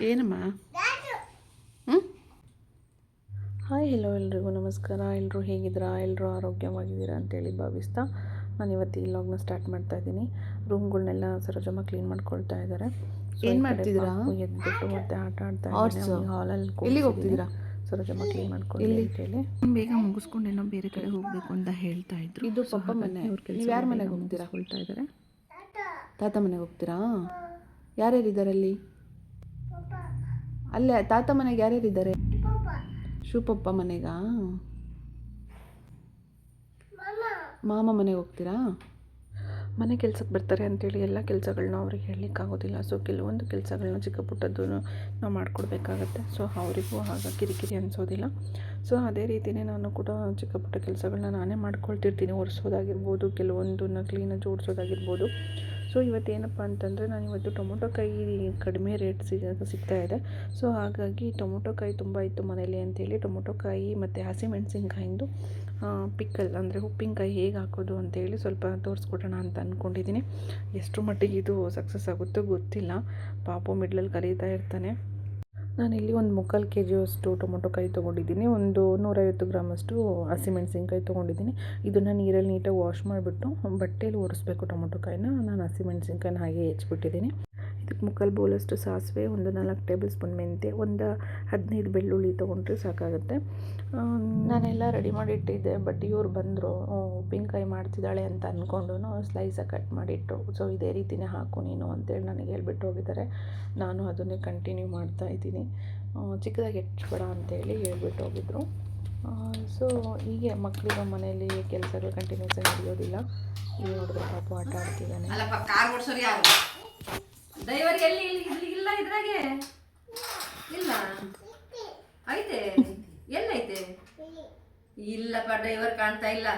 ಏನಮ್ಮ? ಹ್ಞೂ. Hi, hello ಎಲ್ರಿಗೂ ನಮಸ್ಕಾರ. ಎಲ್ಲರೂ ಹೇಗಿದ್ದೀರಾ? ಎಲ್ಲರೂ ಆರೋಗ್ಯವಾಗಿದ್ದೀರಾ ಅಂತೇಳಿ ಭಾವಿಸ್ತಾ ನಾನು ಇವತ್ತು ಈ ಲಾಗ್ನ ಸ್ಟಾರ್ಟ್ ಮಾಡ್ತಾ ಇದ್ದೀನಿ. ರೂಮ್ಗಳನ್ನೆಲ್ಲ ಸರೋಜಮ್ಮ ಕ್ಲೀನ್ ಮಾಡ್ಕೊಳ್ತಾ ಇದ್ದಾರೆ. ಏನು ಮಾಡ್ತಿದ್ದೀರಾ? ಎದ್ಬಿಟ್ಟು ಮತ್ತೆ ಆಟ ಆಡ್ತಾ ಇದ್ದೀನಿ. ಹಾಲಲ್ಲಿ ಎಲ್ಲಿಗೆ ಹೋಗ್ತಿದ್ದೀರಾ? ಸರೋಜಮ್ಮ ಕ್ಲೀನ್ ಮಾಡ್ಕೊಳ್ಳಿ ಅಂತೇಳಿ ಬೇಗ ಮುಗಿಸ್ಕೊಂಡು ಏನೋ ಬೇರೆ ಕಡೆ ಹೋಗಬೇಕು ಅಂತ ಹೇಳ್ತಾ ಇದ್ರು. ಇದು ಪಪ್ಪ ಮನೆ. ನೀವು ಯಾರ ಮನೆಗೆ ಹೋಗ್ತೀರಾ? ಮುಗಿಸ್ಕೊಳ್ತಾ ಇದ್ದಾರೆ. ತಾತ ಮನೆಗೆ ಹೋಗ್ತೀರಾ? ಯಾರ್ಯಾರಿದ್ದಾರೆ ಅಲ್ಲಿ? ಅಲ್ಲೇ ತಾತ ಮನೆಗೆ ಯಾರ್ಯಾರಿದ್ದಾರೆ? ಶಿವಪಪ್ಪ ಮನೆಗಾ? ಮಾಮ ಮನೆಗೆ ಹೋಗ್ತೀರಾ? ಮನೆ ಕೆಲ್ಸಕ್ಕೆ ಬರ್ತಾರೆ ಅಂತೇಳಿ ಎಲ್ಲ ಕೆಲಸಗಳನ್ನ ಅವ್ರಿಗೆ ಹೇಳಲಿಕ್ಕಾಗೋದಿಲ್ಲ. ಸೊ ಕೆಲವೊಂದು ಕೆಲಸಗಳನ್ನ ಚಿಕ್ಕ ಪುಟ್ಟದ್ದು ನಾವು ಮಾಡಿಕೊಡ್ಬೇಕಾಗತ್ತೆ. ಸೊ ಅವರಿಗೂ ಆಗ ಕಿರಿಕಿರಿ ಅನಿಸೋದಿಲ್ಲ. ಸೊ ಅದೇ ರೀತಿಯೇ ನಾನು ಕೂಡ ಚಿಕ್ಕ ಪುಟ್ಟ ಕೆಲಸಗಳನ್ನ ನಾನೇ ಮಾಡ್ಕೊಳ್ತಿರ್ತೀನಿ. ಒರೆಸೋದಾಗಿರ್ಬೋದು, ಕೆಲವೊಂದನ್ನ ಕ್ಲೀನಾಗಿ ಜೋಡಿಸೋದಾಗಿರ್ಬೋದು. ಸೊ ಇವತ್ತೇನಪ್ಪ ಅಂತಂದರೆ ನಾನು ಇವತ್ತು ಟೊಮೊಟೊಕಾಯಿ ಕಡಿಮೆ ರೇಟ್ ಸಿಗ್ತಾ ಇದೆ. ಸೊ ಹಾಗಾಗಿ ಟೊಮೊಟೊಕಾಯಿ ತುಂಬ ಇತ್ತು ಮನೇಲಿ ಅಂತೇಳಿ ಟೊಮೊಟೊಕಾಯಿ ಮತ್ತು ಹಸಿಮೆಣಸಿನ್ಕಾಯಿಂದು ಪಿಕ್ಕಲ್ ಅಂದರೆ ಉಪ್ಪಿನಕಾಯಿ ಹೇಗೆ ಹಾಕೋದು ಅಂತೇಳಿ ಸ್ವಲ್ಪ ತೋರಿಸ್ಕೊಡೋಣ ಅಂತ ಅಂದ್ಕೊಂಡಿದ್ದೀನಿ. ಎಷ್ಟರ ಮಟ್ಟಿಗೆ ಇದು ಸಕ್ಸಸ್ ಆಗುತ್ತೋ ಗೊತ್ತಿಲ್ಲ. ಪಾಪು ಮಿಡ್ಲಲ್ಲಿ ಕರೀತಾ ಇರ್ತಾನೆ. ನಾನಿಲ್ಲಿ ಒಂದು 3/4 kg ಟೊಮೊಟೊಕಾಯಿ ತೊಗೊಂಡಿದ್ದೀನಿ. ಒಂದು 150 ಗ್ರಾಮಷ್ಟು ಹಸಿಮೆಣಸಿನ್ಕಾಯಿ ತೊಗೊಂಡಿದ್ದೀನಿ. ಇದನ್ನು ನೀರಲ್ಲಿ ನೀಟಾಗಿ ವಾಶ್ ಮಾಡಿಬಿಟ್ಟು ಬಟ್ಟೆಯಲ್ಲಿ ಒರೆಸ್ಬೇಕು ಟೊಮೊಟೊಕಾಯಿನ. ನಾನು ಹಸಿಮೆಣಸಿನ್ಕಾಯಿನ ಹಾಗೆ ಹೆಚ್ಚಿಬಿಟ್ಟಿದ್ದೀನಿ. ಇದಕ್ಕೆ 3/4 ಬೌಲಷ್ಟು ಸಾಸಿವೆ, ಒಂದು 4 ಟೇಬಲ್ ಸ್ಪೂನ್ ಮೆಂತ್ಯ, ಒಂದು 15 ಬೆಳ್ಳುಳ್ಳಿ ತೊಗೊಂಡ್ರೆ ಸಾಕಾಗುತ್ತೆ. ನಾನೆಲ್ಲ ರೆಡಿ ಮಾಡಿ ಇಟ್ಟಿದ್ದೆ. ಬಟ್ ಇವ್ರು ಬಂದರು, ಉಪ್ಪಿನಕಾಯಿ ಮಾಡ್ತಿದ್ದಾಳೆ ಅಂತ ಅಂದ್ಕೊಂಡು ಸ್ಲೈಸಾಗಿ ಕಟ್ ಮಾಡಿಟ್ರು. ಸೊ ಇದೇ ರೀತಿಯೇ ಹಾಕು ನೀನು ಅಂತೇಳಿ ನನಗೆ ಹೇಳ್ಬಿಟ್ಟು ಹೋಗಿದ್ದಾರೆ. ನಾನು ಅದನ್ನೇ ಕಂಟಿನ್ಯೂ ಮಾಡ್ತಾ ಇದ್ದೀನಿ. ಚಿಕ್ಕದಾಗಿ ಹೆಚ್ಚಬೇಡ ಅಂತೇಳಿ ಹೇಳ್ಬಿಟ್ಟು ಹೋಗಿದ್ರು. ಸೊ ಹೀಗೆ ಮಕ್ಕಳಿಗೆ ಮನೆಯಲ್ಲಿ ಕೆಲಸಗಳು ಕಂಟಿನ್ಯೂಸ್ ಆಗಿ ನಡೆಯೋದಿಲ್ಲ. ಇಲ್ಲಿ ನೋಡಿದ್ರೆ ಪಾಪು ಆಟ ಆಡ್ತಿದ್ದಾನೆ. ಡ್ರೈವರ್ ಎಲ್ಲಿ ಇಲ್ಲ ಇದ್ರಾಗೆ ಇಲ್ಲ ಐತೆ ಎಲ್ಲೈತೆ ಇಲ್ಲಪ್ಪ ಡ್ರೈವರ್ ಕಾಣ್ತಾ ಇಲ್ಲ.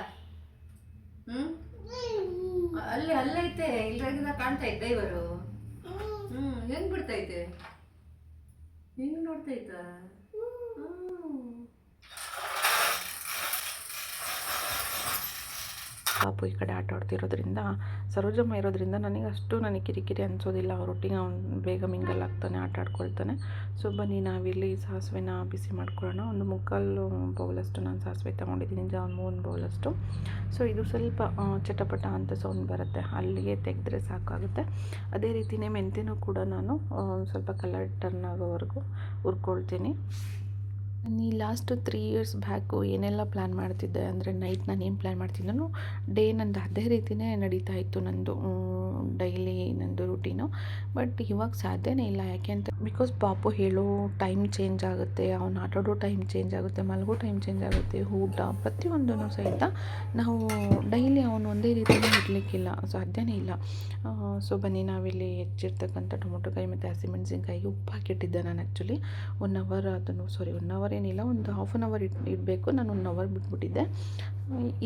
ಅಲ್ಲೈತೆ ಇಲ್ರಾಗಿಂದ ಕಾಣ್ತಾ ಐತೆ ಡ್ರೈವರು. ಹೆಂಗ್ ಬಿಡ್ತೈತೆ, ಹೆಂಗ್ ನೋಡ್ತೈತ. ಪಾಪು ಈ ಕಡೆ ಆಟ ಆಡ್ತಿರೋದ್ರಿಂದ, ಸರೋಜಮ್ಮ ಇರೋದ್ರಿಂದ ನನಗೆ ಕಿರಿಕಿರಿ ಅನಿಸೋದಿಲ್ಲ. ಅವರೊಟ್ಟಿಗೆ ಅವ್ನು ಬೇಗ ಮಿಂಗಲ್ ಆಗ್ತಾನೆ, ಆಟ ಆಡ್ಕೊಳ್ತಾನೆ. ಸೊ ಬನ್ನಿ ನಾವಿಲ್ಲಿ ಸಾಸಿವೆನ ಬಿಸಿ ಮಾಡ್ಕೊಳ್ಳೋಣ. ಒಂದು 3/4 ಬೌಲಷ್ಟು ನಾನು ಸಾಸಿವೆ ತೊಗೊಂಡಿದ್ದೀನಿ, ಒಂದು 3 ಬೌಲಷ್ಟು. ಸೊ ಇದು ಸ್ವಲ್ಪ ಚಟಪಟ ಅಂತ ಸೌಂಡ್ ಬರುತ್ತೆ, ಅಲ್ಲಿಗೆ ತೆಗೆದ್ರೆ ಸಾಕಾಗುತ್ತೆ. ಅದೇ ರೀತಿಯೇ ಮೆಂತ್ಯನೂ ಕೂಡ ನಾನು ಸ್ವಲ್ಪ ಕಲರ್ ಟರ್ನ್ ಆಗೋವರೆಗೂ ಹುರ್ಕೊಳ್ತೀನಿ. ನಾನು ಈ ಲಾಸ್ಟ್ 3 ಇಯರ್ಸ್ ಬ್ಯಾಕು ಏನೆಲ್ಲ ಪ್ಲ್ಯಾನ್ ಮಾಡ್ತಿದ್ದೆ ಅಂದರೆ, ನೈಟ್ ನಾನು ಏನು ಪ್ಲ್ಯಾನ್ ಮಾಡ್ತಿದ್ದನೋ ಡೇ ನಂದು ಅದೇ ರೀತಿಯೇ ನಡೀತಾ ಇತ್ತು. ನಂದು ಡೈಲಿ ನಂದು ರೂಟೀನು. ಬಟ್ ಇವಾಗ ಸಾಧ್ಯನೇ ಇಲ್ಲ. ಯಾಕೆ ಅಂತ, ಬಿಕಾಸ್ ಪಾಪು ಹೇಳೋ ಟೈಮ್ ಚೇಂಜ್ ಆಗುತ್ತೆ, ಅವ್ನು ಆಟಾಡೋ ಟೈಮ್ ಚೇಂಜ್ ಆಗುತ್ತೆ, ಮಲಗೋ ಟೈಮ್ ಚೇಂಜ್ ಆಗುತ್ತೆ, ಊಟ ಪ್ರತಿಯೊಂದೂ ಸಹಿತ ನಾವು ಡೈಲಿ ಅವನು ಒಂದೇ ರೀತಿಯೇ ಇರಲಿಕ್ಕಿಲ್ಲ, ಸಾಧ್ಯನೇ ಇಲ್ಲ. ಸೊ ಬನ್ನಿ ನಾವಿಲ್ಲಿ ಹೆಚ್ಚಿರ್ತಕ್ಕಂಥ ಟೊಮೊಟೊಕಾಯಿ ಮತ್ತು ಹಸಿಮೆಣಸಿನ್ಕಾಯಿಗೆ ಉಪ್ಪು ಹಾಕಿಟ್ಟಿದ್ದೆ ನಾನು. ಆ್ಯಕ್ಚುಲಿ 1 ಅವರ್ ಅದನ್ನು 1 ಅವರ್ ಏನಿಲ್ಲ, ಒಂದು ಹಾಫ್ ಆನ್ ಅವರ್ ಇಡಬೇಕು. ನಾನು 1 ಅವರ್ ಬಿಟ್ಬಿಟ್ಟಿದ್ದೆ.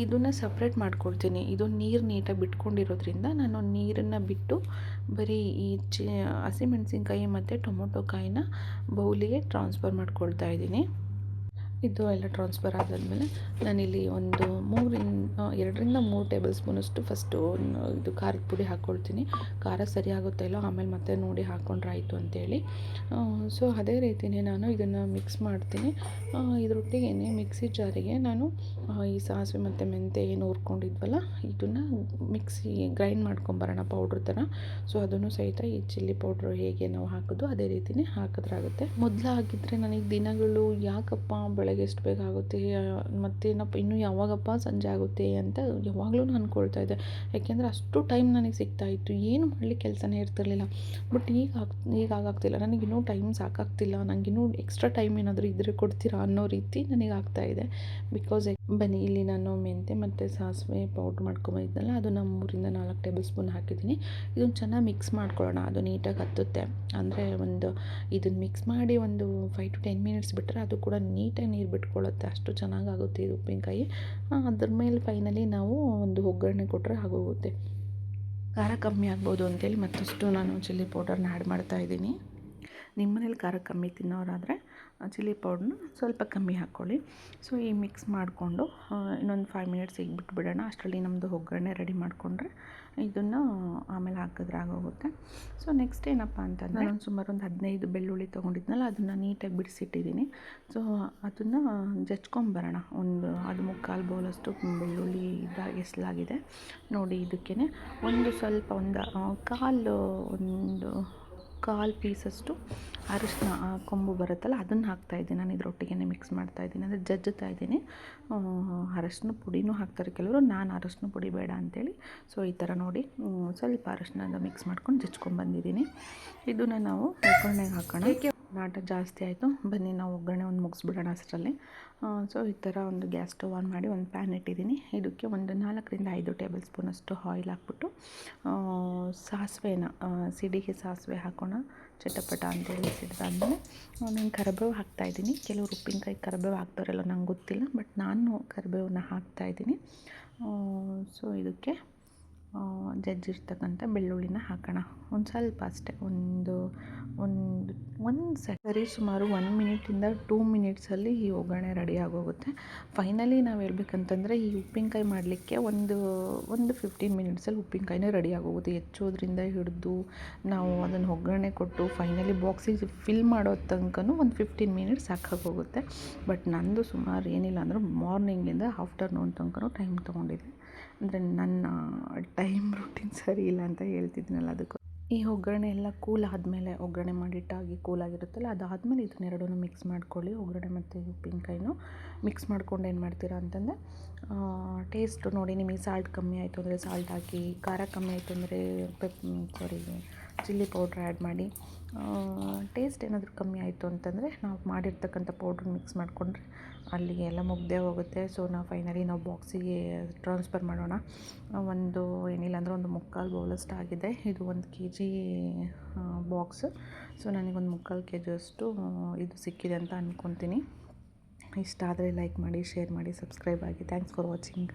ಇದನ್ನು ಸಪ್ರೇಟ್ ಮಾಡ್ಕೊಳ್ತೀನಿ. ಇದು ನೀರು ನೀಟಾಗಿ ಬಿಟ್ಕೊಂಡಿರೋದ್ರಿಂದ ನಾನು ನೀರನ್ನು ಬಿಟ್ಟು ಬರೀ ಈ ಹಸಿಮೆಣಸಿನ್ಕಾಯಿ ಮತ್ತು ಟೊಮೊಟೊಕಾಯಿನ ಬೌಲಿಗೆ ಟ್ರಾನ್ಸ್ಫರ್ ಮಾಡ್ಕೊಳ್ತಾ ಇದ್ದೀನಿ. ಇದು ಎಲ್ಲ ಟ್ರಾನ್ಸ್ಫರ್ ಆದಾದಮೇಲೆ ನಾನಿಲ್ಲಿ ಒಂದು 2ರಿಂದ 3 ಟೇಬಲ್ ಸ್ಪೂನಷ್ಟು ಫಸ್ಟು ಇದು ಖಾರದ ಪುಡಿ ಹಾಕ್ಕೊಳ್ತೀನಿ. ಖಾರ ಸರಿ ಆಗುತ್ತಾ ಇಲ್ಲೋ ಆಮೇಲೆ ಮತ್ತೆ ನೋಡಿ ಹಾಕ್ಕೊಂಡ್ರೆ ಆಯಿತು ಅಂತೇಳಿ. ಸೊ ಅದೇ ರೀತಿಯೇ ನಾನು ಇದನ್ನು ಮಿಕ್ಸ್ ಮಾಡ್ತೀನಿ. ಇದರೊಟ್ಟಿಗೆ ಮಿಕ್ಸಿ ಜಾರಿಗೆ ನಾನು ಈ ಸಾಸಿವೆ ಮತ್ತು ಮೆಂತ್ಯ ಏನು ಹುರ್ಕೊಂಡಿದ್ವಲ್ಲ ಇದನ್ನು ಗ್ರೈಂಡ್ ಮಾಡ್ಕೊಂಬರೋಣ ಪೌಡ್ರ್ ಥರ. ಸೊ ಅದನ್ನು ಸಹಿತ ಈ ಚಿಲ್ಲಿ ಪೌಡ್ರು ಹೇಗೆ ನಾವು ಹಾಕೋದು ಅದೇ ರೀತಿಯೇ ಹಾಕಿದ್ರಾಗುತ್ತೆ. ಮೊದಲು ಆಗಿದ್ದರೆ ನನಗೆ ದಿನಗಳು ಯಾಕಪ್ಪ ಬೆಳಗ್ಗೆ ಎಷ್ಟು ಬೇಗ ಆಗುತ್ತೆ, ಮತ್ತೇನಪ್ಪ ಇನ್ನೂ ಯಾವಾಗಪ್ಪ ಸಂಜೆ ಆಗುತ್ತೆ ಅಂತ ಯಾವಾಗಲೂ ಅಂದ್ಕೊಳ್ತಾ ಇದ್ದೆ. ಯಾಕೆಂದರೆ ಅಷ್ಟು ಟೈಮ್ ನನಗೆ ಸಿಗ್ತಾಯಿತ್ತು, ಏನು ಮಾಡಲಿಕ್ಕೆ ಕೆಲಸನೇ ಇರ್ತಿರ್ಲಿಲ್ಲ. ಬಟ್ ಈಗ ಆಗಾಗ್ತಿಲ್ಲ. ನನಗಿನ್ನೂ ಟೈಮ್ ಸಾಕಾಗ್ತಿಲ್ಲ, ನನಗಿನ್ನೂ ಎಕ್ಸ್ಟ್ರಾ ಟೈಮ್ ಏನಾದರೂ ಇದ್ದರೆ ಕೊಡ್ತೀರಾ ಅನ್ನೋ ರೀತಿ ನನಗೆ ಆಗ್ತಾಯಿದೆ. ಬಿಕಾಸ್ ಬನ್ನಿ ಇಲ್ಲಿ ನಾನು ಮೆಂತ್ಯ ಮತ್ತು ಸಾಸಿವೆ ಪೌಡ್ರ್ ಮಾಡ್ಕೊಂಬಂದಿದ್ದಲ್ಲ, ಅದನ್ನು 3ರಿಂದ 4 ಟೇಬಲ್ ಸ್ಪೂನ್ ಹಾಕಿದ್ದೀನಿ. ಇದನ್ನು ಚೆನ್ನಾಗಿ ಮಿಕ್ಸ್ ಮಾಡ್ಕೊಳ್ಳೋಣ. ಅದು ನೀಟಾಗಿ ಹತ್ತುತ್ತೆ. ಅಂದರೆ ಇದನ್ನು ಮಿಕ್ಸ್ ಮಾಡಿ ಒಂದು 5 to 10 ಮಿನಿಟ್ಸ್ ಬಿಟ್ಟರೆ ಅದು ಕೂಡ ನೀಟಾಗಿ ನೀರು ಬಿಟ್ಕೊಳ್ಳುತ್ತೆ. ಅಷ್ಟು ಚೆನ್ನಾಗಾಗುತ್ತೆ ಇದು ಉಪ್ಪಿನಕಾಯಿ. ಅದ್ರ ಮೇಲೆ ಫೈನಲಿ ನಾವು ಒಂದು ಒಗ್ಗರಣೆ ಕೊಟ್ಟರೆ ಆಗೋಗುತ್ತೆ. ಖಾರ ಕಮ್ಮಿ ಆಗ್ಬೋದು ಅಂತೇಳಿ ಮತ್ತಷ್ಟು ನಾನು ಚಿಲ್ಲಿ ಪೌಡರ್ನ ಆ್ಯಡ್ ಮಾಡ್ತಾಯಿದ್ದೀನಿ. ನಿಮ್ಮ ಮನೇಲಿ ಖಾರ ಕಮ್ಮಿ ತಿನ್ನೋರಾದರೆ ಚಿಲ್ಲಿ ಪೌಡ್ರನ್ನ ಸ್ವಲ್ಪ ಕಮ್ಮಿ ಹಾಕ್ಕೊಳ್ಳಿ. ಸೊ ಈ ಮಿಕ್ಸ್ ಮಾಡಿಕೊಂಡು ಇನ್ನೊಂದು 5 ಮಿನಿಟ್ಸ್ ಈಗ ಬಿಟ್ಬಿಡೋಣ. ಅಷ್ಟರಲ್ಲಿ ನಮ್ಮದು ಒಗ್ಗರಣೆ ರೆಡಿ ಮಾಡಿಕೊಂಡ್ರೆ ಇದನ್ನು ಆಮೇಲೆ ಹಾಕಿದ್ರೆ ಆಗೋಗುತ್ತೆ. ಸೊ ನೆಕ್ಸ್ಟ್ ಏನಪ್ಪ ಅಂತಂದರೆ ನಾನು ಸುಮಾರು ಒಂದು 15 ಬೆಳ್ಳುಳ್ಳಿ ತೊಗೊಂಡಿದ್ನಲ್ಲ, ಅದನ್ನು ನೀಟಾಗಿ ಬಿಡಿಸಿಟ್ಟಿದ್ದೀನಿ. ಸೊ ಅದನ್ನು ಜಚ್ಕೊಂಬರೋಣ. ಅದು 3/4 ಬೌಲಷ್ಟು ಬೆಳ್ಳುಳ್ಳಿ ಎಸಲಾಗಿದೆ ನೋಡಿ. ಇದಕ್ಕೇ ಒಂದು ಕಾಲು ಪೀಸಷ್ಟು ಅರಿಶಿನ ಕೊಂಬು ಬರುತ್ತಲ್ಲ, ಅದನ್ನು ಹಾಕ್ತಾಯಿದ್ದೀನಿ. ನಾನು ಇದರೊಟ್ಟಿಗೆ ಮಿಕ್ಸ್ ಮಾಡ್ತಾಯಿದ್ದೀನಿ, ಅಂದರೆ ಜಜ್ಜುತ್ತಾ ಇದ್ದೀನಿ. ಅರಶಿನ ಪುಡಿನೂ ಹಾಕ್ತಾರೆ ಕೆಲವರು, ನಾನು ಅರಶಿನ ಪುಡಿ ಬೇಡ ಅಂಥೇಳಿ ಸೊ ಈ ಥರ ನೋಡಿ ಸ್ವಲ್ಪ ಅರಶಿನ ಮಿಕ್ಸ್ ಮಾಡ್ಕೊಂಡು ಜಜ್ಕೊಂಡ್ಬಂದಿದ್ದೀನಿ. ಇದನ್ನು ನಾವು ಒಗ್ಗರಣೆಗೆ ಹಾಕೋಣ. ನಾಟ ಜಾಸ್ತಿ ಆಯಿತು, ಬನ್ನಿ ನಾವು ಒಗ್ಗರಣೆ ಮುಗಿಸ್ಬಿಡೋಣ ಅಷ್ಟರಲ್ಲಿ. ಸೊ ಈ ಥರ ಒಂದು ಗ್ಯಾಸ್ ಸ್ಟವ್ ಆನ್ ಮಾಡಿ ಒಂದು ಪ್ಯಾನ್ ಇಟ್ಟಿದ್ದೀನಿ. ಇದಕ್ಕೆ ಒಂದು 4ರಿಂದ 5 ಟೇಬಲ್ ಸ್ಪೂನಷ್ಟು ಆಯಿಲ್ ಹಾಕ್ಬಿಟ್ಟು ಸಿಡಿಗೆ ಸಾಸಿವೆ ಹಾಕೋಣ. ಚಟಪಟ ಅಂತೇಳಿ ಸಿಡ್ದಾದ್ಮೇಲೆ ನಾನು ಕರಿಬೇವು ಹಾಕ್ತಾಯಿದ್ದೀನಿ. ಕೆಲವರು ಉಪ್ಪಿನಕಾಯಿ ಕರಿಬೇವು ಹಾಕ್ತಾರಲ್ಲ, ನಂಗೆ ಗೊತ್ತಿಲ್ಲ, ಬಟ್ ನಾನು ಕರಿಬೇವನ್ನ ಹಾಕ್ತಾಯಿದ್ದೀನಿ. ಸೊ ಇದಕ್ಕೆ ಜಜ್ಜಿರ್ತಕ್ಕಂಥ ಬೆಳ್ಳುಳ್ಳಿನ ಹಾಕೋಣ. ಒಂದು ಸ್ವಲ್ಪ ಅಷ್ಟೇ, ಸರಿ ಸುಮಾರು 1 ಮಿನಿಟಿಂದ 2 ಮಿನಿಟ್ಸಲ್ಲಿ ಈ ಒಗ್ಗರಣೆ ರೆಡಿ ಆಗೋಗುತ್ತೆ. ಫೈನಲಿ ನಾವು ಹೇಳ್ಬೇಕಂತಂದರೆ ಈ ಉಪ್ಪಿನಕಾಯಿ ಮಾಡಲಿಕ್ಕೆ ಒಂದು 15 ಮಿನಿಟ್ಸಲ್ಲಿ ಉಪ್ಪಿನಕಾಯಿನೇ ರೆಡಿ ಆಗೋಗುತ್ತೆ. ಹೆಚ್ಚೋದ್ರಿಂದ ಹಿಡಿದು ನಾವು ಅದನ್ನು ಒಗ್ಗರಣೆ ಕೊಟ್ಟು ಫೈನಲಿ ಬಾಕ್ಸಿಗೆ ಫಿಲ್ ಮಾಡೋ ತನಕನೂ ಒಂದು 15 ಮಿನಿಟ್ಸ್ ಸಾಕಾಗೋಗುತ್ತೆ. ಬಟ್ ನಂದು ಸುಮಾರು ಏನಿಲ್ಲ ಅಂದರೂ ಮಾರ್ನಿಂಗಿಂದ ಆಫ್ಟರ್ನೂನ್ ತನಕನೂ ಟೈಮ್ ತೊಗೊಂಡಿದೆ. ಅಂದರೆ ನನ್ನ ಟೈಮ್ ರೂಟೀನ್ ಸರಿ ಇಲ್ಲ ಅಂತ ಹೇಳ್ತಿದ್ದೀನಲ್ಲ, ಅದಕ್ಕೂ ಈ ಒಗ್ಗರಣೆ ಎಲ್ಲ ಕೂಲ್ ಆದಮೇಲೆ, ಒಗ್ಗರಣೆ ಮಾಡಿಟ್ಟಾಗಿ ಕೂಲಾಗಿರುತ್ತಲ್ಲ, ಅದಾದಮೇಲೆ ಇದನ್ನೆರಡೂ ಮಿಕ್ಸ್ ಮಾಡ್ಕೊಳ್ಳಿ. ಒಗ್ಗರಣೆ ಮತ್ತು ಉಪ್ಪಿನಕಾಯಿನೂ ಮಿಕ್ಸ್ ಮಾಡ್ಕೊಂಡು ಏನು ಮಾಡ್ತೀರಾ ಅಂತಂದರೆ ಟೇಸ್ಟು ನೋಡಿ. ನಿಮಗೆ ಸಾಲ್ಟ್ ಕಮ್ಮಿ ಆಯಿತು ಅಂದರೆ ಸಾಲ್ಟ್ ಹಾಕಿ, ಖಾರ ಕಮ್ಮಿ ಆಯಿತು ಅಂದರೆ ಚಿಲ್ಲಿ ಪೌಡ್ರ್ ಆ್ಯಡ್ ಮಾಡಿ. ಟೇಸ್ಟ್ ಏನಾದರೂ ಕಮ್ಮಿ ಆಯಿತು ಅಂತಂದರೆ ನಾವು ಮಾಡಿರ್ತಕ್ಕಂಥ ಪೌಡ್ರ್ ಮಿಕ್ಸ್ ಮಾಡಿಕೊಂಡ್ರೆ ಅಲ್ಲಿಗೆ ಎಲ್ಲ ಮುಗ್ದೇ ಹೋಗುತ್ತೆ. ಸೊ ಫೈನಲಿ ನಾವು ಬಾಕ್ಸಿಗೆ ಟ್ರಾನ್ಸ್ಫರ್ ಮಾಡೋಣ. ಏನಿಲ್ಲ ಅಂದರೆ ಒಂದು 3/4 ಬೌಲಷ್ಟು ಆಗಿದೆ. ಇದು 1 kg ಬಾಕ್ಸ್. ಸೊ ನನಗೊಂದು 3/4 kg ಅಷ್ಟು ಇದು ಸಿಕ್ಕಿದೆ ಅಂತ ಅಂದ್ಕೊತೀನಿ. ಇಷ್ಟ ಆದರೆ ಲೈಕ್ ಮಾಡಿ, ಶೇರ್ ಮಾಡಿ, ಸಬ್ಸ್ಕ್ರೈಬ್ ಆಗಿ. Thanks for watching.